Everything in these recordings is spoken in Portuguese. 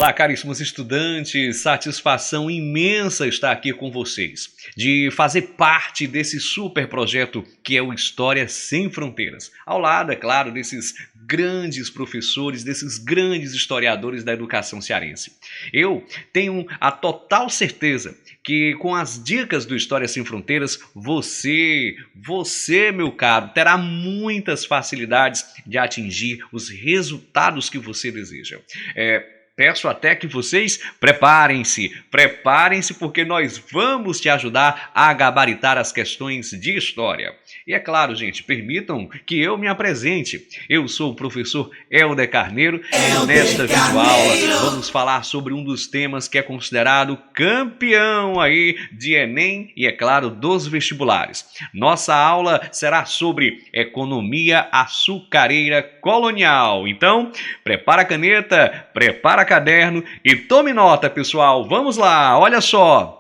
Olá, caríssimos estudantes, satisfação imensa estar aqui com vocês, de fazer parte desse super projeto que é o História Sem Fronteiras, ao lado, é claro, desses grandes professores, desses grandes historiadores da educação cearense. Eu tenho a total certeza que com as dicas do História Sem Fronteiras, você, meu caro, terá muitas facilidades de atingir os resultados que você deseja. Peço até que vocês preparem-se porque nós vamos te ajudar a gabaritar as questões de história. E é claro, gente, permitam que eu me apresente. Eu sou o professor Helder Carneiro e nesta videoaula vamos falar sobre um dos temas que é considerado campeão aí de Enem e, é claro, dos vestibulares. Nossa aula será sobre economia açucareira colonial. Então, prepara a caneta, prepara caderno e tome nota, pessoal. Vamos lá, olha só.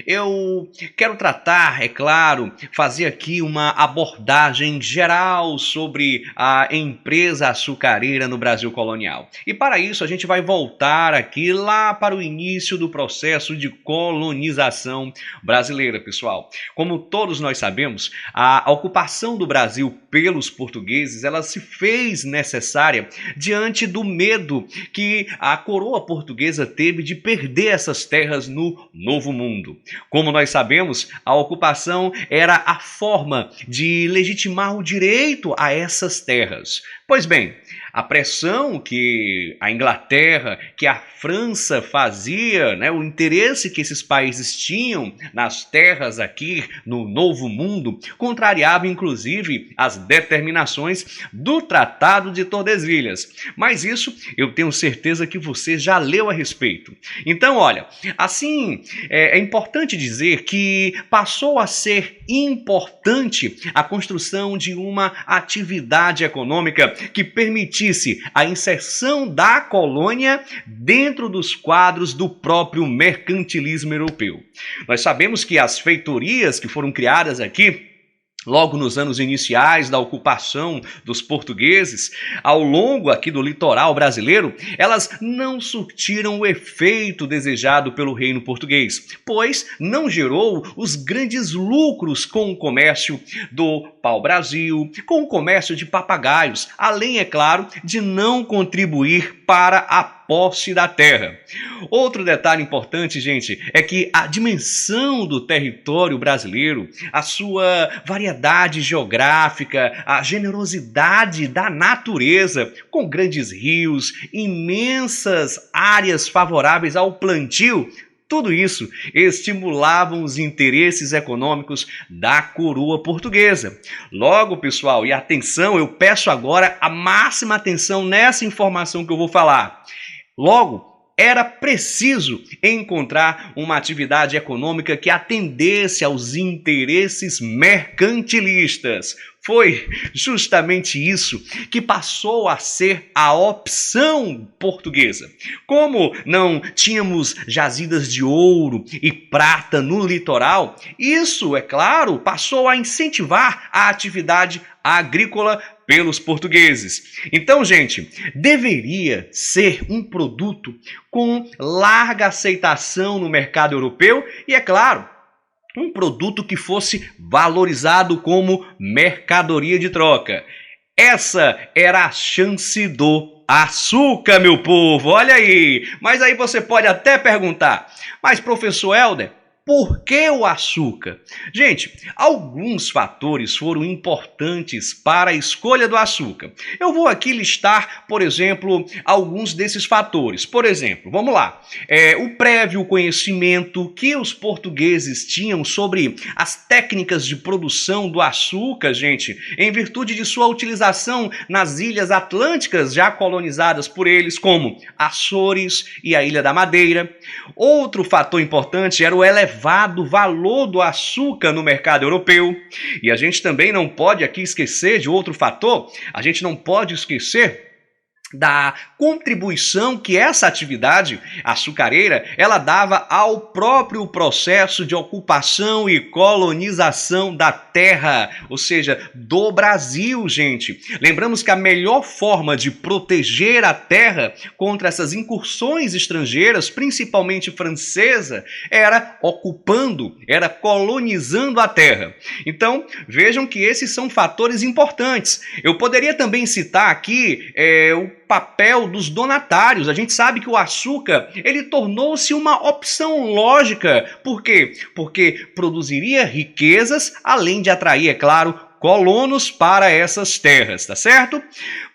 Eu quero tratar, é claro, fazer aqui uma abordagem geral sobre a empresa açucareira no Brasil colonial. E para isso a gente vai voltar aqui lá para o início do processo de colonização brasileira, pessoal. Como todos nós sabemos, a ocupação do Brasil pelos portugueses, ela se fez necessária diante do medo que a coroa portuguesa teve de perder essas terras no Novo Mundo. Como nós sabemos, a ocupação era a forma de legitimar o direito a essas terras. Pois bem, a pressão que a Inglaterra, que a França fazia, né, o interesse que esses países tinham nas terras aqui no Novo Mundo, contrariava inclusive as determinações do Tratado de Tordesilhas. Mas isso eu tenho certeza que você já leu a respeito. Então, olha, assim, é importante dizer que passou a ser importante a construção de uma atividade econômica que permitisse a inserção da colônia dentro dos quadros do próprio mercantilismo europeu. Nós sabemos que as feitorias que foram criadas aqui logo nos anos iniciais da ocupação dos portugueses, ao longo aqui do litoral brasileiro, elas não surtiram o efeito desejado pelo reino português, pois não gerou os grandes lucros com o comércio do pau-brasil, com o comércio de papagaios, além, é claro, de não contribuir para a posse da terra. Outro detalhe importante, gente, é que a dimensão do território brasileiro, a sua variedade geográfica, a generosidade da natureza, com grandes rios, imensas áreas favoráveis ao plantio, tudo isso estimulavam os interesses econômicos da coroa portuguesa. Logo, pessoal, e atenção, eu peço agora a máxima atenção nessa informação que eu vou falar. Logo, era preciso encontrar uma atividade econômica que atendesse aos interesses mercantilistas. Foi justamente isso que passou a ser a opção portuguesa. Como não tínhamos jazidas de ouro e prata no litoral, isso, é claro, passou a incentivar a atividade agrícola pelos portugueses. Então, gente, deveria ser um produto com larga aceitação no mercado europeu e, é claro, um produto que fosse valorizado como mercadoria de troca. Essa era a chance do açúcar, meu povo, olha aí. Mas aí você pode até perguntar, mas professor Helder, por que o açúcar? Gente, alguns fatores foram importantes para a escolha do açúcar. Eu vou aqui listar, por exemplo, alguns desses fatores. Por exemplo, vamos lá. O prévio conhecimento que os portugueses tinham sobre as técnicas de produção do açúcar, gente, em virtude de sua utilização nas ilhas atlânticas já colonizadas por eles, como Açores e a Ilha da Madeira. Outro fator importante era o elevado valor do açúcar no mercado europeu. E a gente também não pode aqui esquecer de outro fator, a gente não pode esquecer da contribuição que essa atividade açucareira ela dava ao próprio processo de ocupação e colonização da terra, ou seja, do Brasil, gente. Lembramos que a melhor forma de proteger a terra contra essas incursões estrangeiras, principalmente francesa, era ocupando, era colonizando a terra. Então, vejam que esses são fatores importantes. Eu poderia também citar aqui o papel dos donatários. A gente sabe que o açúcar ele tornou-se uma opção lógica. Por quê? Porque produziria riquezas, além de atrair, é claro, colonos para essas terras, tá certo?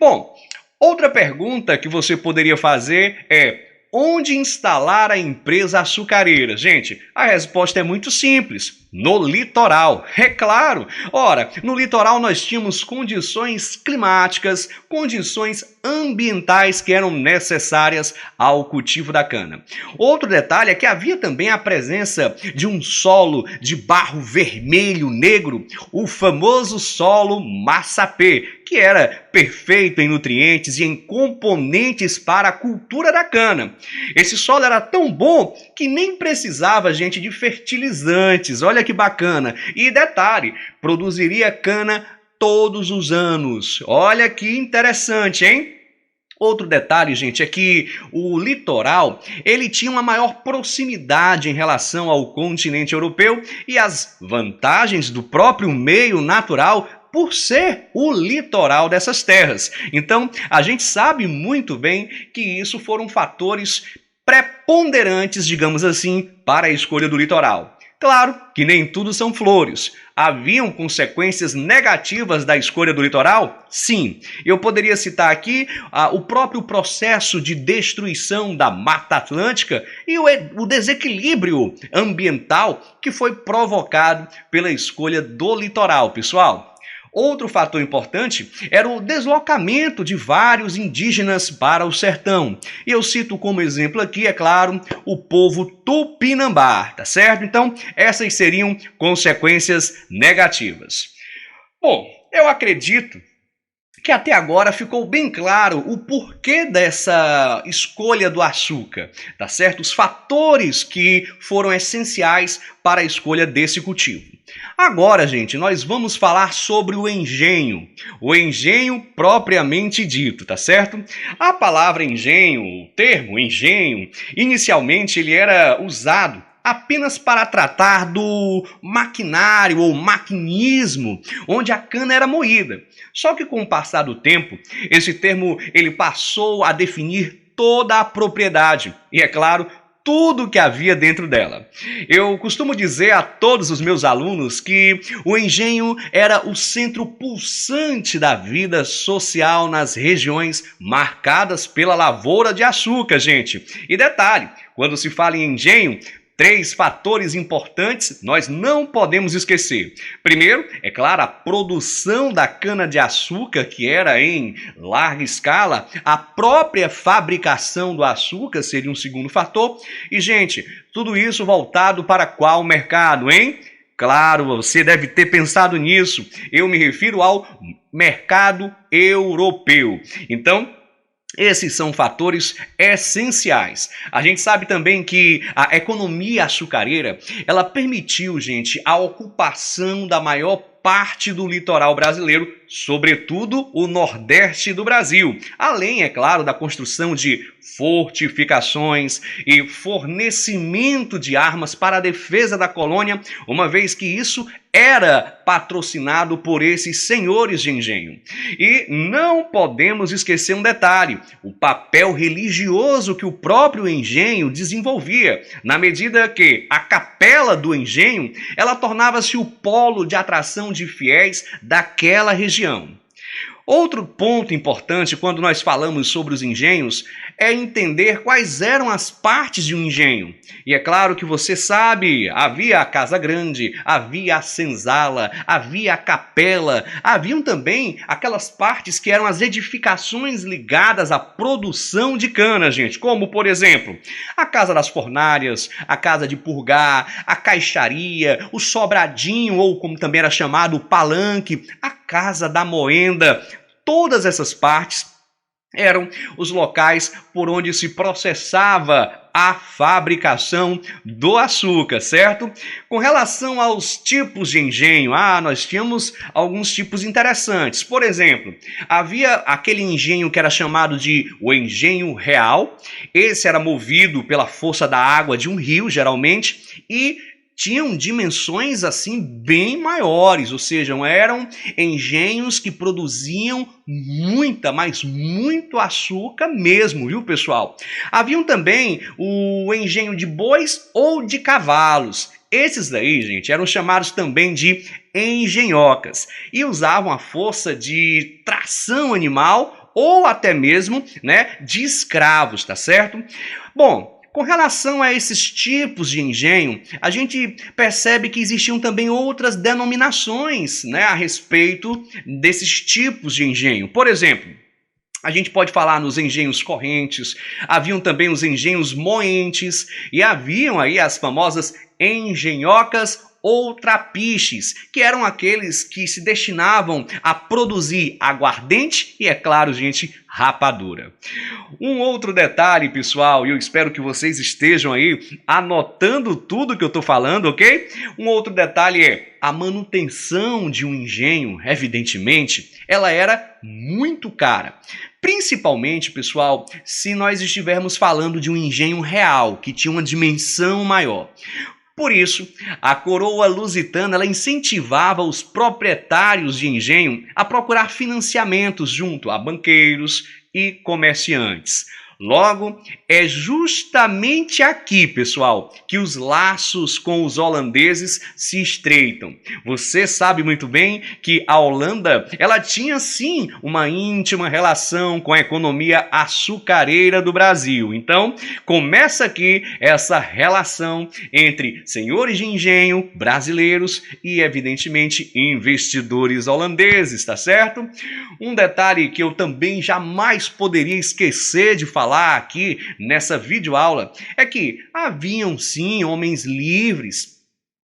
Bom, outra pergunta que você poderia fazer é: onde instalar a empresa açucareira? Gente, a resposta é muito simples. No litoral, é claro. Ora, no litoral nós tínhamos condições climáticas, condições ambientais que eram necessárias ao cultivo da cana. Outro detalhe é que havia também a presença de um solo de barro vermelho negro, o famoso solo massapê, que era perfeito em nutrientes e em componentes para a cultura da cana. Esse solo era tão bom que nem precisava, gente, de fertilizantes. Olha que bacana. E detalhe, produziria cana todos os anos. Olha que interessante, hein? Outro detalhe, gente, é que o litoral, ele tinha uma maior proximidade em relação ao continente europeu e as vantagens do próprio meio natural por ser o litoral dessas terras. Então, a gente sabe muito bem que isso foram fatores preponderantes, digamos assim, para a escolha do litoral. Claro que nem tudo são flores. Haviam consequências negativas da escolha do litoral? Sim. Eu poderia citar aqui o próprio processo de destruição da Mata Atlântica e o desequilíbrio ambiental que foi provocado pela escolha do litoral, pessoal. Outro fator importante era o deslocamento de vários indígenas para o sertão. E eu cito como exemplo aqui, é claro, o povo Tupinambá, tá certo? Então, essas seriam consequências negativas. Bom, eu acredito que até agora ficou bem claro o porquê dessa escolha do açúcar, tá certo? Os fatores que foram essenciais para a escolha desse cultivo. Agora, gente, nós vamos falar sobre o engenho propriamente dito, tá certo? A palavra engenho, o termo engenho, inicialmente ele era usado apenas para tratar do maquinário ou maquinismo, onde a cana era moída. Só que com o passar do tempo, esse termo ele passou a definir toda a propriedade e, é claro, tudo que havia dentro dela. Eu costumo dizer a todos os meus alunos que o engenho era o centro pulsante da vida social nas regiões marcadas pela lavoura de açúcar, gente. E detalhe, quando se fala em engenho, 3 fatores importantes nós não podemos esquecer. Primeiro, é claro, a produção da cana-de-açúcar, que era em larga escala. A própria fabricação do açúcar seria um segundo fator. E, gente, tudo isso voltado para qual mercado, hein? Claro, você deve ter pensado nisso. Eu me refiro ao mercado europeu. Então, esses são fatores essenciais. A gente sabe também que a economia açucareira, ela permitiu, gente, a ocupação da maior parte do litoral brasileiro, sobretudo o nordeste do Brasil. Além, é claro, da construção de fortificações e fornecimento de armas para a defesa da colônia, uma vez que isso era patrocinado por esses senhores de engenho. E não podemos esquecer um detalhe, o papel religioso que o próprio engenho desenvolvia, na medida que a capela do engenho, ela tornava-se o polo de atração de fiéis daquela região. Outro ponto importante quando nós falamos sobre os engenhos é entender quais eram as partes de um engenho. E é claro que você sabe, havia a casa grande, havia a senzala, havia a capela, haviam também aquelas partes que eram as edificações ligadas à produção de cana, gente, como, por exemplo, a casa das fornalhas, a casa de purgar, a caixaria, o sobradinho, ou como também era chamado, o palanque, a casa da moenda. Todas essas partes eram os locais por onde se processava a fabricação do açúcar, certo? Com relação aos tipos de engenho, nós tínhamos alguns tipos interessantes. Por exemplo, havia aquele engenho que era chamado de o engenho real. Esse era movido pela força da água de um rio, geralmente, e tinham dimensões assim bem maiores, ou seja, eram engenhos que produziam mas muito açúcar mesmo, viu, pessoal? Haviam também o engenho de bois ou de cavalos. Esses daí, gente, eram chamados também de engenhocas e usavam a força de tração animal ou até mesmo, né, de escravos, tá certo? Bom, com relação a esses tipos de engenho, a gente percebe que existiam também outras denominações, né, a respeito desses tipos de engenho. Por exemplo, a gente pode falar nos engenhos correntes, haviam também os engenhos moentes e haviam aí as famosas engenhocas ou trapiches, que eram aqueles que se destinavam a produzir aguardente e, é claro, gente, rapadura. Um outro detalhe, pessoal, e eu espero que vocês estejam aí anotando tudo que eu estou falando, ok? Um outro detalhe é a manutenção de um engenho, evidentemente, ela era muito cara. Principalmente, pessoal, se nós estivermos falando de um engenho real, que tinha uma dimensão maior. Por isso, a coroa lusitana ela incentivava os proprietários de engenho a procurar financiamentos junto a banqueiros e comerciantes. Logo, é justamente aqui, pessoal, que os laços com os holandeses se estreitam. Você sabe muito bem que a Holanda, ela tinha sim uma íntima relação com a economia açucareira do Brasil. Então, começa aqui essa relação entre senhores de engenho brasileiros e, evidentemente, investidores holandeses, tá certo? Um detalhe que eu também jamais poderia esquecer de falar aqui nessa videoaula é que haviam sim homens livres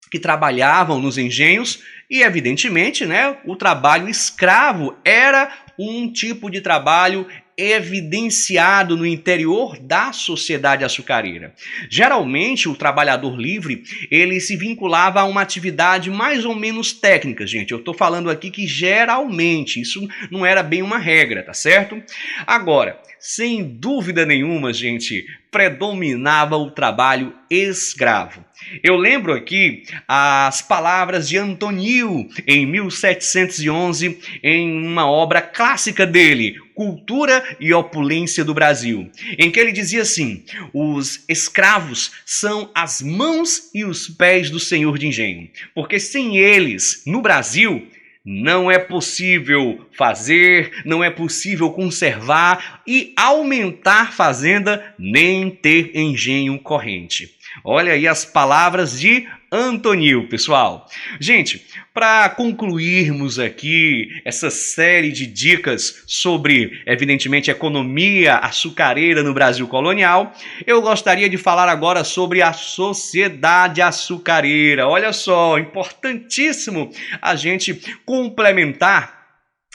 que trabalhavam nos engenhos e, evidentemente, né, o trabalho escravo era um tipo de trabalho evidenciado no interior da sociedade açucareira. Geralmente, o trabalhador livre, ele se vinculava a uma atividade mais ou menos técnica, gente. Eu estou falando aqui que geralmente, isso não era bem uma regra, tá certo? Agora, sem dúvida nenhuma, gente, predominava o trabalho escravo. Eu lembro aqui as palavras de Antonil em 1711 em uma obra clássica dele, Cultura e Opulência do Brasil, em que ele dizia assim: os escravos são as mãos e os pés do senhor de engenho, porque sem eles, no Brasil, não é possível fazer, não é possível conservar e aumentar fazenda, nem ter engenho corrente. Olha aí as palavras de Antonil, pessoal. Gente, para concluirmos aqui essa série de dicas sobre, evidentemente, economia açucareira no Brasil colonial, eu gostaria de falar agora sobre a sociedade açucareira. Olha só, importantíssimo a gente complementar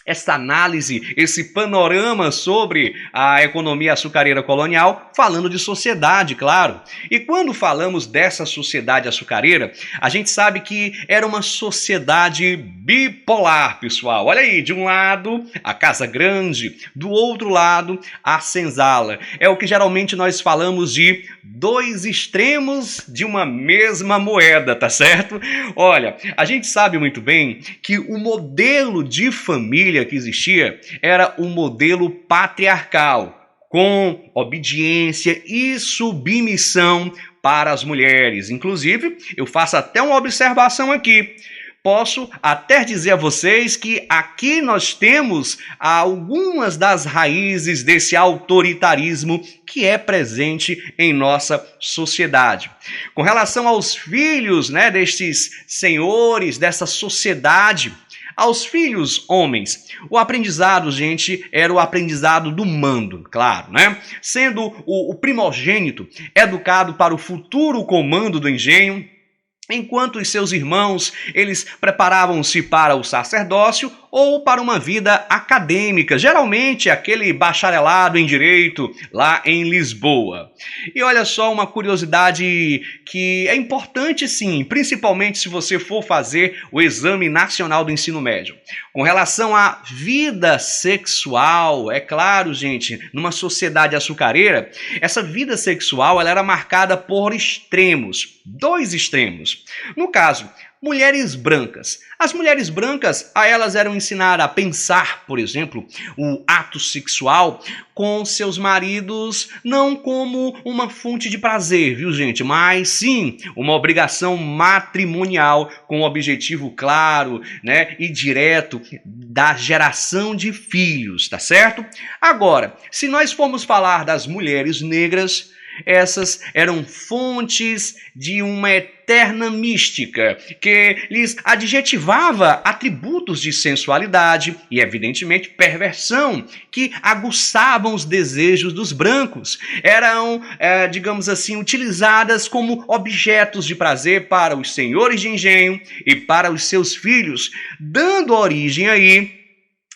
essa análise, esse panorama sobre a economia açucareira colonial, falando de sociedade, claro. E quando falamos dessa sociedade açucareira, a gente sabe que era uma sociedade bipolar, pessoal. Olha aí, de um lado, a Casa Grande, do outro lado, a senzala. É o que geralmente nós falamos de dois extremos de uma mesma moeda, tá certo? Olha, a gente sabe muito bem que o modelo de família que existia era um modelo patriarcal, com obediência e submissão para as mulheres. Inclusive, eu faço até uma observação aqui. Posso até dizer a vocês que aqui nós temos algumas das raízes desse autoritarismo que é presente em nossa sociedade. Com relação aos filhos, né, destes senhores, dessa sociedade, aos filhos homens, o aprendizado, gente, era o aprendizado do mando, claro, né? Sendo o primogênito educado para o futuro comando do engenho, enquanto os seus irmãos, eles preparavam-se para o sacerdócio ou para uma vida acadêmica, geralmente aquele bacharelado em Direito lá em Lisboa. E olha só uma curiosidade que é importante sim, principalmente se você for fazer o Exame Nacional do Ensino Médio. Com relação à vida sexual, é claro, gente, numa sociedade açucareira, essa vida sexual ela era marcada por extremos, dois extremos. No caso, mulheres brancas. As mulheres brancas, a elas eram ensinadas a pensar, por exemplo, o ato sexual com seus maridos não como uma fonte de prazer, viu, gente? Mas sim, uma obrigação matrimonial com o objetivo claro, né, e direto da geração de filhos, tá certo? Agora, se nós formos falar das mulheres negras, essas eram fontes de uma eterna mística que lhes adjetivava atributos de sensualidade e, evidentemente, perversão que aguçavam os desejos dos brancos. Eram, digamos assim, utilizadas como objetos de prazer para os senhores de engenho e para os seus filhos, dando origem aí,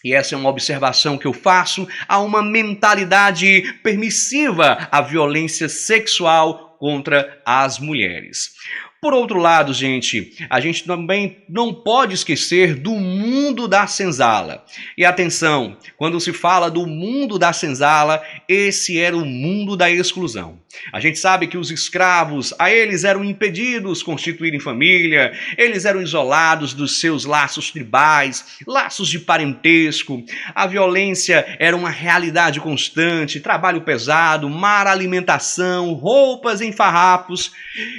e essa é uma observação que eu faço, a uma mentalidade permissiva à violência sexual contra as mulheres. Por outro lado, gente, a gente também não pode esquecer do mundo da senzala. E atenção, quando se fala do mundo da senzala, esse era o mundo da exclusão. A gente sabe que os escravos, a eles eram impedidos constituírem família, eles eram isolados dos seus laços tribais, laços de parentesco, a violência era uma realidade constante, trabalho pesado, má alimentação, roupas em farrapos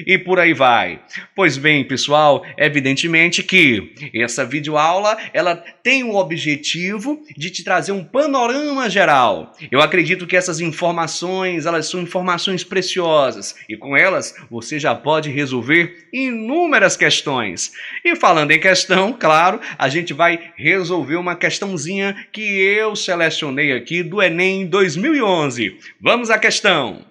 e por aí vai. Pois bem, pessoal, evidentemente que essa videoaula ela tem o objetivo de te trazer um panorama geral. Eu acredito que essas informações, elas são informações preciosas e com elas você já pode resolver inúmeras questões. E falando em questão, claro, a gente vai resolver uma questãozinha que eu selecionei aqui do Enem 2011. Vamos à questão.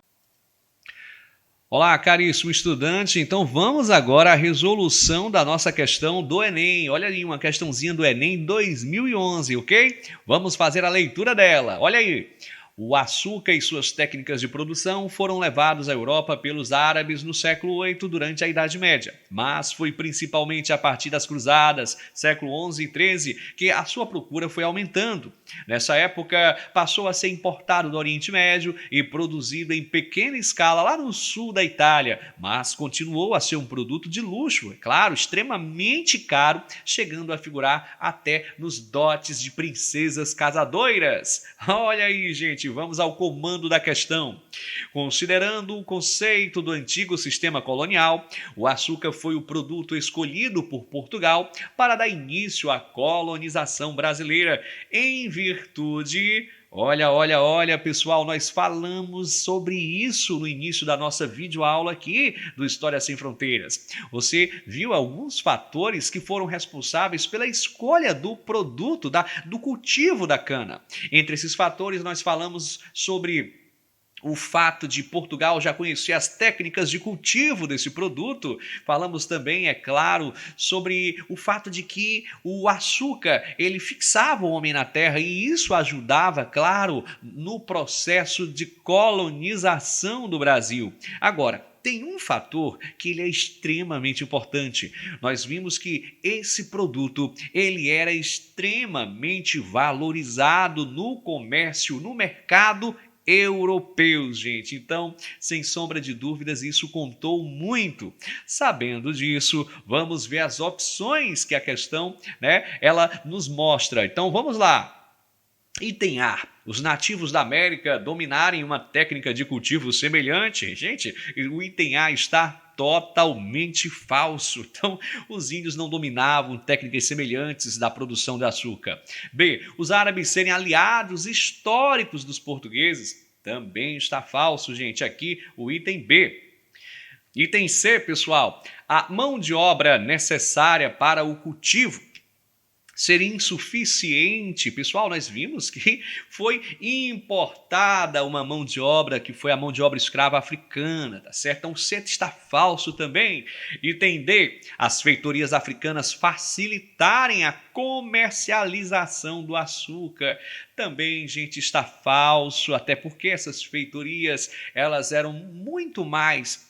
Olá, caríssimo estudante, então vamos agora à resolução da nossa questão do Enem. Olha aí, uma questãozinha do Enem 2011, ok? Vamos fazer a leitura dela. Olha aí. O açúcar e suas técnicas de produção foram levados à Europa pelos árabes no século VIII durante a Idade Média, mas foi principalmente a partir das Cruzadas, século XI e XIII, que a sua procura foi aumentando. Nessa época, passou a ser importado do Oriente Médio e produzido em pequena escala lá no sul da Itália, mas continuou a ser um produto de luxo, é claro, extremamente caro, chegando a figurar até nos dotes de princesas casadoiras. Olha aí, gente. Vamos ao comando da questão. Considerando o conceito do antigo sistema colonial, o açúcar foi o produto escolhido por Portugal para dar início à colonização brasileira, em virtude... Olha, pessoal, nós falamos sobre isso no início da nossa videoaula aqui do História Sem Fronteiras. Você viu alguns fatores que foram responsáveis pela escolha do produto, do cultivo da cana. Entre esses fatores, nós falamos sobre o fato de Portugal já conhecer as técnicas de cultivo desse produto. Falamos também, é claro, sobre o fato de que o açúcar, ele fixava o homem na terra e isso ajudava, claro, no processo de colonização do Brasil. Agora, tem um fator que ele é extremamente importante. Nós vimos que esse produto ele era extremamente valorizado no comércio, no mercado europeus, gente. Então, sem sombra de dúvidas, isso contou muito. Sabendo disso, vamos ver as opções que a questão, ela nos mostra. Então, vamos lá. Item A. Os nativos da América dominarem uma técnica de cultivo semelhante. Gente, o item A está totalmente falso. Então, os índios não dominavam técnicas semelhantes da produção de açúcar. B. Os árabes serem aliados históricos dos portugueses. Também está falso, gente. Aqui o item B. Item C, pessoal. A mão de obra necessária para o cultivo seria insuficiente. Pessoal, nós vimos que foi importada uma mão de obra que foi a mão de obra escrava africana, tá certo? Então o C está falso também. Item D, as feitorias africanas facilitarem a comercialização do açúcar. Também, gente, está falso, até porque essas feitorias, elas eram muito mais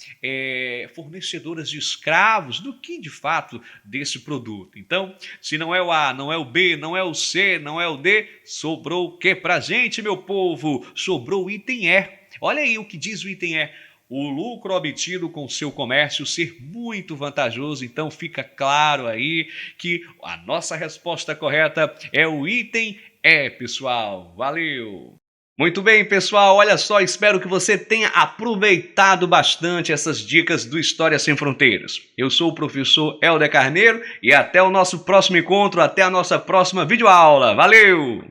fornecedoras de escravos do que, de fato, desse produto. Então, se não é o A, não é o B, não é o C, não é o D, sobrou o que pra gente, meu povo? Sobrou o item E. Olha aí o que diz o item E. O lucro obtido com seu comércio ser muito vantajoso. Então fica claro aí que a nossa resposta correta é o item E, pessoal. Valeu! Muito bem, pessoal, olha só, espero que você tenha aproveitado bastante essas dicas do História Sem Fronteiras. Eu sou o professor Helder Carneiro e até o nosso próximo encontro, até a nossa próxima videoaula. Valeu!